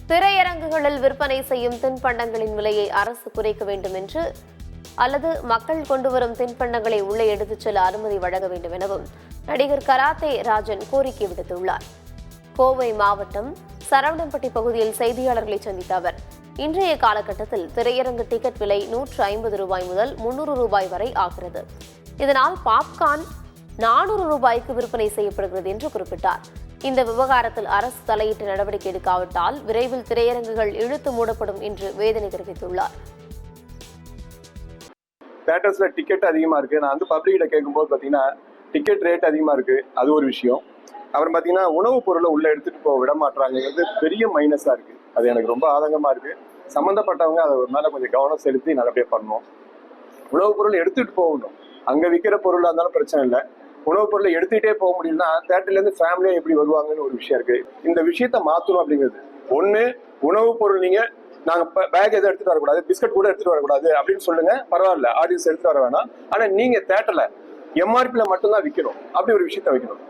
திரையரங்குகளில் விற்பனை செய்யும் தின்பண்டங்களின் விலையை அரசு குறைக்க வேண்டும் என்று அல்லது மக்கள் கொண்டுவரும் தின்பண்டங்களை உள்ளே எடுத்துச் செல்ல அனுமதி வழங்க வேண்டும் எனவும் நடிகர் கராத்தே ராஜன் கோரிக்கை விடுத்துள்ளார். கோவை மாவட்டம் சரவணம்பட்டி பகுதியில் செய்தியாளர்களை சந்தித்த அவர், இன்றைய காலகட்டத்தில் திரையரங்கு டிக்கெட் விலை ரூபாய் 150 முதல் 300 ரூபாய் வரை ஆகிறது. இதனால் பாப்கார்ன் 400 ரூபாய்க்கு விற்பனை செய்யப்படுகிறது என்று குறிப்பிட்டார். இந்த விவகாரத்தில் அரசு தலையிட்டு நடவடிக்கை எடுக்காவிட்டால் விரைவில் திரையரங்குகள் இழுத்து மூடப்படும் என்று வேதனை தெரிவித்துள்ளார். தியேட்டர்ஸ்ல டிக்கெட் அதிகமா இருக்கு. நான் பப்ளிக்கிட்ட கேட்கும்போது பாத்தீங்கன்னா டிக்கெட் ரேட் அதிகமா இருக்கு, அது ஒரு விஷயம். அப்புறம் பாத்தீங்கன்னா உணவுப் பொருளை உள்ள எடுத்துட்டு போக விட மாட்டாங்கிறது பெரிய மைனஸா இருக்கு. அது எனக்கு ரொம்ப ஆதங்கமா இருக்கு. சம்பந்தப்பட்டவங்க அதை ஒரு மேல கொஞ்சம் கவனம் செலுத்தி நல்லபடியா பண்ணணும். உணவுப் பொருள் எடுத்துட்டு போகணும். அங்க விற்கிற பொருளா இருந்தாலும் பிரச்சனை இல்லை. உணவுப் பொருளை எடுத்துக்கிட்டே போக முடியும்னா தியேட்டர்ல இருந்து ஃபேமிலியா எப்படி வருவாங்கன்னு ஒரு விஷயம் இருக்கு. இந்த விஷயத்த மாத்தணும் அப்படிங்கிறது ஒண்ணு. உணவுப் பொருள் நீங்க நாங்க பேக் எதுவும் எடுத்துட்டு வரக்கூடாது, பிஸ்கட் கூட எடுத்துட்டு வரக்கூடாது அப்படின்னு சொல்லுங்க, பரவாயில்ல, ஆடியன்ஸ் எடுத்துட்டு வர வேணாம். ஆனா நீங்க தியேட்டர்ல எம்ஆர்பில மட்டும்தான் விற்கணும், அப்படி ஒரு விஷயத்த வைக்கணும்.